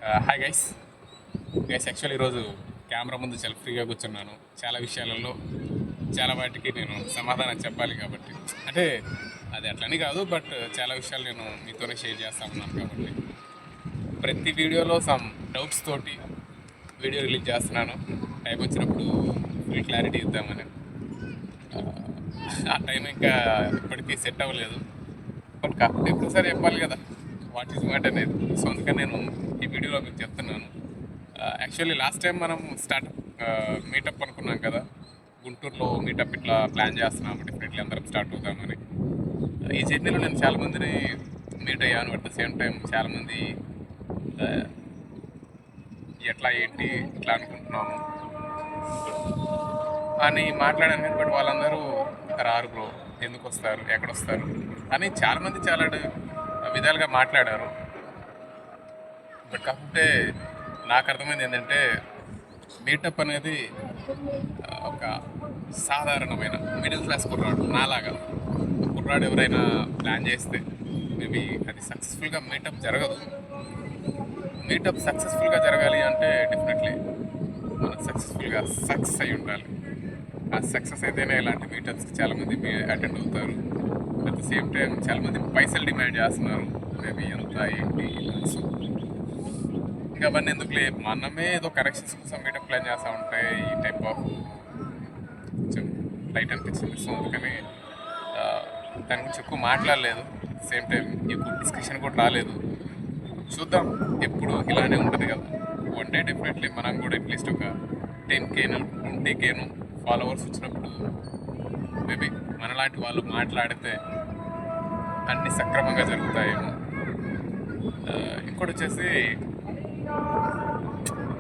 Hi guys. Actually ఈరోజు camera ముందు చాలా ఫ్రీగా కూర్చున్నాను. చాలా విషయాలలో చాలా వాటికి నేను సమాధానం చెప్పాలి కాబట్టి, అంటే అది అట్లని కాదు, బట్ చాలా విషయాలు నేను మీతోనే షేర్ చేస్తా ఉన్నాను కాబట్టి ప్రతి వీడియోలో సమ్ డౌట్స్ తోటి వీడియో రిలీజ్ చేస్తున్నాను. టైం వచ్చినప్పుడు ఫుల్ క్లారిటీ ఇద్దామని. ఆ టైం ఇంకా ఇప్పటికీ సెట్ అవ్వలేదు, బట్ కాకపోతే ఎప్పుడోసారి చెప్పాలి కదా వాట్ ఈజ్ వాట్ అనేది. సో అందుకని నేను ఈ వీడియోలో మీకు చెప్తున్నాను. యాక్చువల్లీ లాస్ట్ టైం మనం మీటప్ అనుకున్నాం కదా, గుంటూరులో మీటప్ ఇట్లా ప్లాన్ చేస్తున్నాము, డెఫినెట్లీ అందరం స్టార్ట్ అవుతామని. ఈ జర్నీలో నేను చాలామందిని మీట్ అయ్యాను. అట్ ద సేమ్ టైం చాలామంది ఎట్లా ఏంటి ఇట్లా అనుకుంటున్నాము అని మాట్లాడాను. కానీ బట్ వాళ్ళందరూ రారు బ్రో, ఎందుకు వస్తారు, ఎక్కడొస్తారు అని చాలామంది చాలా విధాలుగా మాట్లాడారు. బట్ కాకపోతే నాకు అర్థమైంది ఏంటంటే, మీటప్ అనేది ఒక సాధారణమైన మిడిల్ క్లాస్ కుర్రాడు నాలాగా కుర్రాడు ఎవరైనా ప్లాన్ చేస్తే మేబీ అది సక్సెస్ఫుల్గా మీటప్ జరగదు. మీటప్ సక్సెస్ఫుల్గా జరగాలి అంటే డెఫినెట్లీ మనం సక్సెస్ఫుల్గా సక్సెస్ అయి ఉండాలి. ఆ సక్సెస్ అయితేనే ఇలాంటి మీటప్స్కి చాలామంది అటెండ్ అవుతారు. అట్ ద సేమ్ టైం చాలామంది పైసలు డిమాండ్ చేస్తున్నారు, మేబీ ఎంత ఏంటి. సో ఇంకా అవన్నీ ఎందుకులే, మనమే ఏదో కరెక్షన్స్ కోసం మీటప్ ప్లాన్ చేస్తూ ఉంటే ఈ టైప్ ఆఫ్ కొంచెం లైట్ అనిపించింది. సో అందుకని దాని గురించి ఎక్కువ మాట్లాడలేదు. సేమ్ టైం ఎక్కువ డిస్కషన్ కూడా రాలేదు. చూద్దాం, ఎప్పుడు ఇలానే ఉంటుంది కదా. వన్ డే డెఫినెట్లీ మనం కూడా అట్లీస్ట్ ఒక 10K 20K ఫాలోవర్స్ వచ్చినప్పుడు మేబీ మనలాంటి వాళ్ళు మాట్లాడితే అన్నీ సక్రమంగా జరుగుతాయేమో. ఇంకోటి వచ్చేసి,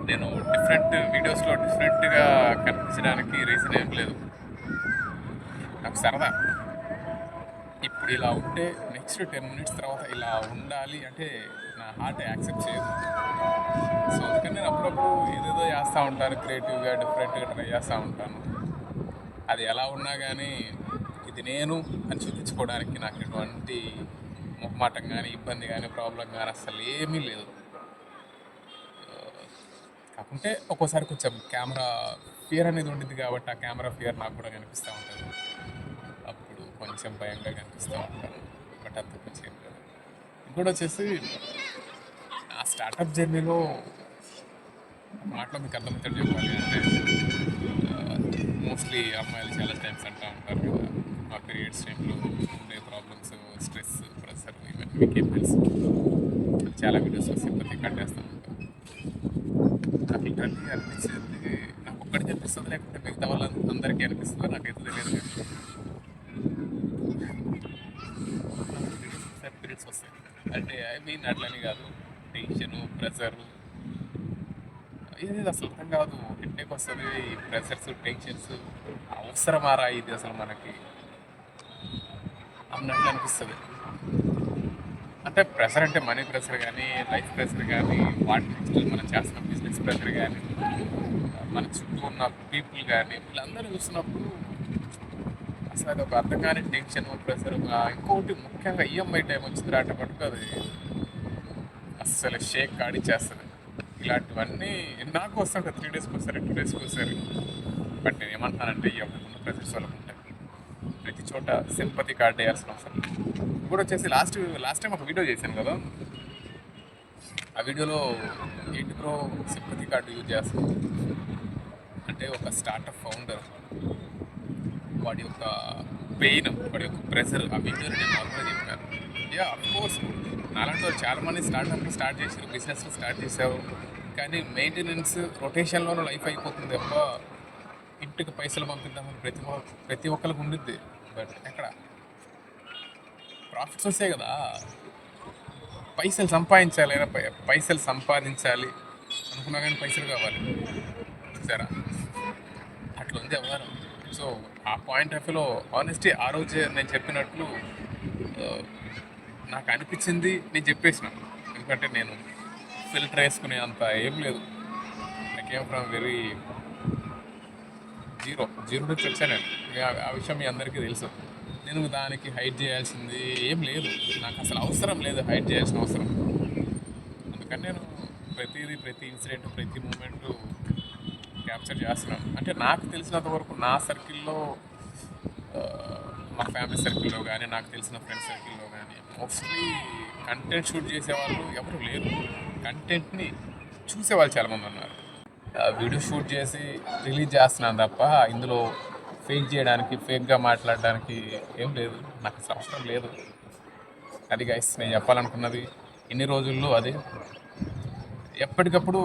నేను డిఫరెంట్ వీడియోస్లో డిఫరెంట్గా కనిపించడానికి రీజన్ ఏం లేదు. నాకు సరదా, ఇప్పుడు ఇలా ఉంటే నెక్స్ట్ 10 minutes తర్వాత ఇలా ఉండాలి అంటే నా హార్ట్ యాక్సెప్ట్ చేయదు. సో అందుకని నేను అప్పుడప్పుడు ఏదేదో చేస్తూ ఉంటాను, క్రియేటివ్గా డిఫరెంట్గా ట్రై చేస్తూ ఉంటాను. అది ఎలా ఉన్నా కానీ ఇది నేను అని చూపించుకోవడానికి నాకు ఎటువంటి మొహమాటం కానీ ఇబ్బంది కానీ ప్రాబ్లం కానీ అసలు ఏమీ లేదు. కాకుంటే ఒక్కోసారి కొంచెం కెమెరా ఫియర్ అనేది ఉండింది కాబట్టి ఆ కెమెరా ఫియర్ నాకు కూడా కనిపిస్తూ ఉంటుంది. అప్పుడు కొంచెం భయంగా కనిపిస్తూ ఉంటాను, బట్ అంత కొంచెం ఏం లేదు. ఇంకోటి వచ్చేసి, ఆ స్టార్టప్ జర్నీలో మాటలో మీకు అర్థమవుతాడు చెప్పాలి అంటే, మోస్ట్లీ అమ్మాయిలు చాలా టైమ్స్ అంటూ ఉంటారు కదా, మా పీరియడ్స్ టైంలో ఉండే ప్రాబ్లమ్స్, స్ట్రెస్, ప్రెషర్, ఇవన్నీ మీకేం తెలుసు. చాలా వీడియోస్లో సింపతి కట్టేస్తూ ఉంటారు. నాకు లిటరల్లీ అనిపించింది, నాకు ఒక్కడికి అనిపిస్తుంది లేకపోతే మిగతా వాళ్ళందరికీ అనిపిస్తుందో నాకైతే తెలియదు. కానీ పీరియడ్స్ వస్తాయి అంటే ఐ మీన్ అట్లని కాదు, టెన్షను, ప్రెషరు, ఇది అసలు అర్థం కాదు. హెడ్ఏక్ వస్తుంది, ప్రెషర్స్, టెన్షన్స్ అవసరమారా ఇది అసలు మనకి అన్నట్లు అనిపిస్తుంది. అంటే ప్రెషర్ అంటే మనీ ప్రెషర్ కానీ, లైఫ్ ప్రెషర్ కానీ, వాటి నుంచి మనం చేస్తున్న బిజినెస్ ప్రెషర్ కానీ, మన చుట్టూ ఉన్న పీపుల్ కానీ, వీళ్ళందరూ చూస్తున్నప్పుడు అసలు అది ఒక అర్థం కానీ టెన్షన్, ప్రెషర్. ఇంకొకటి ముఖ్యంగా ఈఎంఐ టైం వచ్చింది రాట పట్టుకు, అది అస్సలు షేక్ ఆడిచ్చేస్తుంది. ఇలాంటివన్నీ నాకు వస్తుంటాయి 3 daysకి ఒకసారి, 2 daysకి ఒకసారి. బట్ నేను ఏమంటానంటే, ఎవరికున్న ప్రెషర్స్ వాళ్ళకు ఉంటాయి. ప్రతి చోట సింపతి కార్డ్ వేయాల్సిన అవసరం కూడా వచ్చేసి, లాస్ట్ టైం ఒక వీడియో చేశాను కదా, ఆ వీడియోలో ఏంటి బ్రో సింపతి కార్డు యూజ్ చేస్తాను అంటే, ఒక స్టార్టప్ ఫౌండర్ వాడి యొక్క పెయిన్, వాడి యొక్క ప్రెషర్, ఆ వీడియోని నేను నార్మల్గా చెప్పాను. అఫ్కోర్స్ నాలాంటి వాళ్ళు చాలామంది స్టార్ట్అప్లు స్టార్ట్ చేశారు, బిజినెస్లు స్టార్ట్ చేశారు, కానీ మెయింటెనెన్స్, రొటేషన్లోనూ లైఫ్ అయిపోతుంది తప్ప ఇంటికి పైసలు పంపిద్దామని ప్రతి ఒక్కరికి ఉండిద్ది. బట్ ఎక్కడ ప్రాఫిట్స్ వస్తాయి కదా, పైసలు సంపాదించాలి, పైసలు సంపాదించాలి అనుకున్నా కానీ పైసలు కావాలి. చూసారా, అట్లా ఉంది వ్యవహారం. సో ఆ పాయింట్ ఆఫ్ వ్యూలో ఆనెస్టీ, ఆ రోజే నేను చెప్పినట్లు నాకు అనిపించింది, నేను చెప్పేసిన. ఎందుకంటే నేను ఫిల్టర్ వేసుకునే అంత ఏం లేదు. I came from very zero నుంచి వచ్చాను నేను. ఆ విషయం మీ అందరికీ తెలుసు. నేను దానికి హైడ్ చేయాల్సింది ఏం లేదు, నాకు అసలు అవసరం లేదు హైడ్ చేయాల్సిన అవసరం. అందుకని నేను ప్రతి ఇన్సిడెంట్, ప్రతి మూమెంటు క్యాప్చర్ చేస్తున్నాను. అంటే నాకు తెలిసినంత వరకు నా సర్కిల్లో, మా ఫ్యామిలీ సర్కిల్లో కానీ, నాకు తెలిసిన ఫ్రెండ్స్ సర్కిల్లో కానీ మోస్ట్లీ కంటెంట్ షూట్ చేసేవాళ్ళు ఎవరు లేరు. కంటెంట్ని చూసేవాళ్ళు చాలామంది ఉన్నారు. వీడియో షూట్ చేసి రిలీజ్ చేస్తున్నాను తప్ప ఇందులో ఫేక్ చేయడానికి, ఫేక్గా మాట్లాడడానికి ఏం లేదు. నాకు అసలు అవసరం లేదు. అది గైస్ నేను చెప్పాలనుకున్నది. ఇన్ని రోజుల్లో అదే ఎప్పటికప్పుడు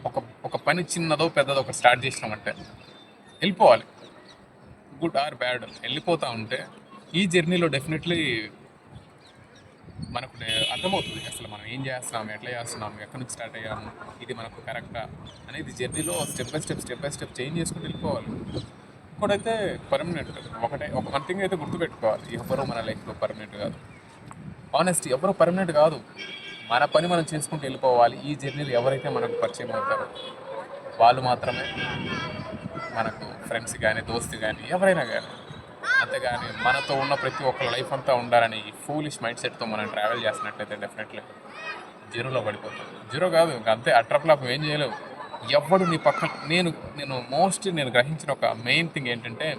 ఒక ఒక పని చిన్నదో పెద్దదో ఒక స్టార్ట్ చేసినామంటే వెళ్ళిపోవాలి. గుడ్ ఆర్ బ్యాడ్ వెళ్ళిపోతూ ఉంటే ఈ జర్నీలో డెఫినెట్లీ మనకు అర్థమవుతుంది అసలు మనం ఏం చేస్తున్నాము, ఎట్లా చేస్తున్నాము, ఎక్కడి నుంచి స్టార్ట్ అయ్యాము, ఇది మనకు కరెక్టా అనేది జర్నీలో స్టెప్ బై స్టెప్ చేంజ్ చేసుకుని వెళ్ళిపోవాలి. ఇంకోటైతే పర్మనెంట్ ఒక వన్ థింగ్ అయితే గుర్తుపెట్టుకోవాలి, ఎవరో మన లైఫ్లో పర్మనెంట్ కాదు. ఆనెస్ట్, ఎవరో పర్మనెంట్ కాదు. మన పని మనం చేసుకుంటూ వెళ్ళిపోవాలి. ఈ జర్నీలో ఎవరైతే మనకు పరిచయం అవుతారో వాళ్ళు మాత్రమే మనకు ఫ్రెండ్స్ కానీ, దోస్తు కానీ, ఎవరైనా కానీ. అంతేగాని మనతో ఉన్న ప్రతి ఒక్కరి లైఫ్ అంతా ఉండాలని ఫూలిష్ మైండ్ సెట్తో మనం ట్రావెల్ చేసినట్లయితే డెఫినెట్లీ జీరోలో పడిపోతాం. జీరో కాదు ఇంకా అంతే, అట్రఫ్లాప్ ఏం చేయలేవు. ఎవడు నీ పక్కన నేను గ్రహించిన ఒక మెయిన్ థింగ్ ఏంటంటే,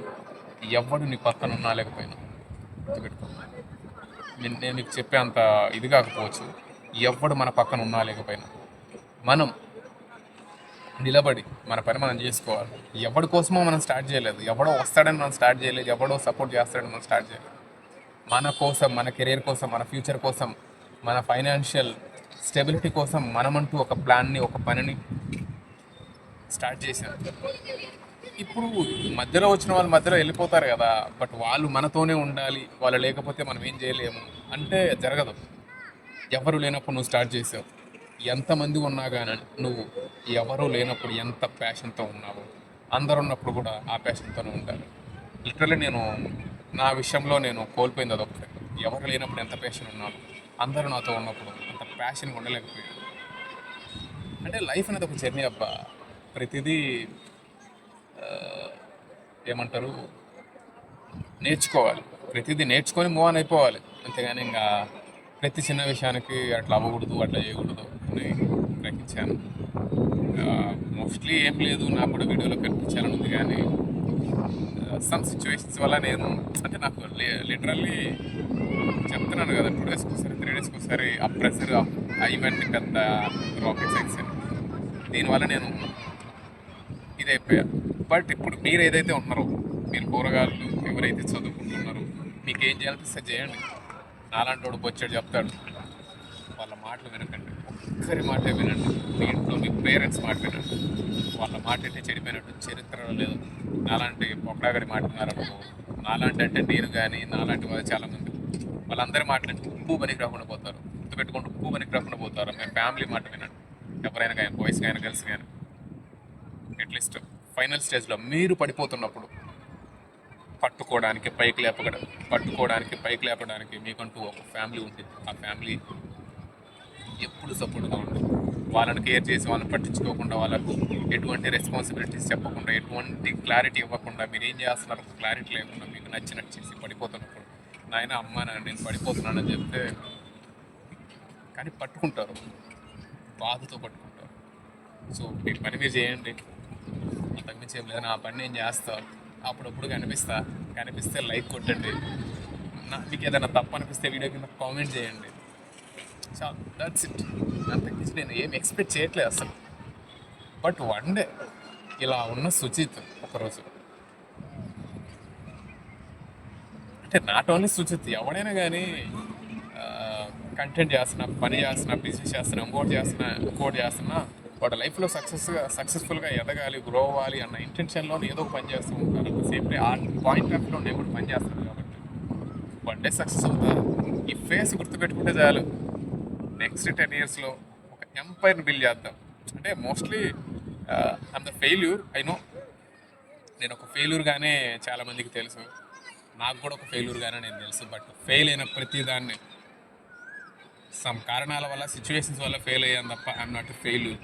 ఎవడు నీ పక్కన ఉన్నా లేకపోయినా గుర్తుపెట్టుకో. నేను నీకు చెప్పే అంత ఇది కాకపోవచ్చు, ఎవడు మన పక్కన ఉన్నా లేకపోయినా మనం నిలబడి మన పని మనం చేసుకోవాలి. ఎవడి కోసమో మనం స్టార్ట్ చేయలేదు, ఎవడో వస్తాడని మనం స్టార్ట్ చేయలేదు, ఎవడో సపోర్ట్ చేస్తాడని మనం స్టార్ట్ చేయలేదు. మన కోసం, మన కెరీర్ కోసం, మన ఫ్యూచర్ కోసం, మన ఫైనాన్షియల్ స్టెబిలిటీ కోసం మనమంటూ ఒక ప్లాన్ని, ఒక పనిని స్టార్ట్ చేశాం. ఇప్పుడు మధ్యలో వచ్చిన వాళ్ళు మధ్యలో వెళ్ళిపోతారు కదా, బట్ వాళ్ళు మనతోనే ఉండాలి, వాళ్ళు లేకపోతే మనం ఏం చేయలేము అంటే జరగదు. ఎవరు లేనప్పుడు నువ్వు స్టార్ట్ చేసావు. ఎంతమంది ఉన్నా కానీ నువ్వు ఎవరు లేనప్పుడు ఎంత ప్యాషన్తో ఉన్నావో, అందరు ఉన్నప్పుడు కూడా ఆ ప్యాషన్తోనే ఉండాలి. లిటరల్లీ నా విషయంలో నేను కోల్పోయింది అదొకటి. ఎవరు లేనప్పుడు ఎంత ప్యాషన్ ఉన్నాను, అందరూ నాతో ఉన్నప్పుడు అంత ప్యాషన్గా ఉండలేకపోయాను. అంటే లైఫ్ అనేది ఒక జర్నీ అబ్బా. ప్రతిదీ ఏమంటారు, నేర్చుకోవాలి. ప్రతిదీ నేర్చుకొని మూవ్ ఆన్ అయిపోవాలి. అంతేగాని ఇంకా ప్రతి చిన్న విషయానికి అట్లా అవ్వకూడదు, అట్లా చేయకూడదు అని గ్రహించాను. మోస్ట్లీ ఏం లేదు, నాకు కూడా వీడియోలో కనిపించాలని ఉంది. కానీ సమ్ సిచ్యువేషన్స్ వల్ల అంటే నాకు లిటరల్లీ చెప్తున్నాను కదా, 2 డేస్కి ఒకసారి, 3 డేస్కి ఒకసారి ఆ ప్రెషర్, ఇవన్నీ పెద్ద రాకెట్ సైన్స్ అని, దీనివల్ల నేను ఇదైపోయా. బట్ ఇప్పుడు మీరు ఏదైతే ఉన్నారో, మీరు కూరగాయలు ఎవరైతే చదువుకుంటున్నారో, మీకు ఏం చేయాలంటే సరి చేయండి. నాలాంటి వాడు బొచ్చాడు చెప్తాడు, వాళ్ళ మాటలు వినకండి, ఒక్కరి మాటే వినండి. మీ ఇంట్లో మీ పేరెంట్స్ మాట వినండి. వాళ్ళ మాట అంటే చెడిపోయినట్టు చరిత్రలో లేదు. నాలాంటి పొక్కడాగడి మాట విన్నారనుకో, నాలాంటి అంటే నేను కానీ, నాలాంటి వాళ్ళు చాలామంది, వాళ్ళందరి మాటలంటే ఉప్పు పనికి రాకుండా పోతారు. గుర్తుపెట్టుకుంటూ ఉప్పు పనికి రాకుండా పోతారు. మేము ఫ్యామిలీ మాట వినండి. ఎవరైనా కానీ, బాయ్స్ కానీ, గర్ల్స్ కానీ. అట్లీస్ట్ ఫైనల్ స్టేజ్లో మీరు పడిపోతున్నప్పుడు పట్టుకోవడానికి పైకి లేపడానికి మీకంటూ ఒక ఫ్యామిలీ ఉంటుంది. ఆ ఫ్యామిలీ ఎప్పుడు సపోర్ట్గా ఉంటుంది. వాళ్ళని కేర్ చేసి, వాళ్ళని పట్టించుకోకుండా, వాళ్ళకు ఎటువంటి రెస్పాన్సిబిలిటీస్ చెప్పకుండా, ఎటువంటి క్లారిటీ ఇవ్వకుండా, మీరు ఏం చేస్తున్నారు క్లారిటీ లేకుండా మీకు నచ్చినట్టు చేసి పడిపోతున్నప్పుడు, నాయన అమ్మ నేను పడిపోతున్నానని చెప్తే కానీ పట్టుకుంటారు, బాధతో పట్టుకుంటారు. సో మీ పని మీరు చేయండి, అంతకుమించి ఏం లేదు. నా పని నేను చేస్తా, అప్పుడప్పుడు కనిపిస్తే లైక్ కొట్టండి. మీకు ఏదైనా తప్పు అనిపిస్తే వీడియో కింద కామెంట్ చేయండి. So that's it. అంతకుమించి నేను ఏం ఎక్స్పెక్ట్ చేయట్లేదు అసలు. బట్ వన్ డే ఇలా ఉన్న సుచిత్ ఒకరోజు, అంటే నాట్ ఓన్లీ సుచిత్, ఎవడైనా కానీ కంటెంట్ చేస్తున్నా, పని చేస్తున్నా, బిజినెస్ చేస్తున్నా, ఇంకోటి చేస్తున్నా, వాటి లైఫ్లో సక్సెస్ఫుల్గా ఎదగాలి, గ్రో అవ్వాలి అన్న ఇంటెన్షన్లో ఏదో ఒక పని చేస్తూ ఉంటారు. అట్ ద సేమ్ డే ఆ పాయింట్ ఆఫ్ వ్యూలో నేను కూడా పని చేస్తాను. కాబట్టి వన్ డే సక్సెస్ అవుతారు. ఈ ఫేస్ గుర్తుపెట్టుకుంటే చాలు, నెక్స్ట్ 10 yearsలో ఒక ఎంపైర్ని బిల్డ్ చేద్దాం. అంటే mostly I'm the failure, I know. నేను ఒక ఫెయిల్యూర్గానే చాలామందికి తెలుసు, నాకు కూడా ఒక ఫెయిల్యూర్గానే నేను తెలుసు. బట్ ఫెయిల్ అయిన ప్రతిదాన్ని సమ్ కారణాల వల్ల, సిచ్యువేషన్స్ వల్ల ఫెయిల్ అయ్యాను తప్ప ఐఎమ్ నాట్ ఎ ఫెయిల్యూర్.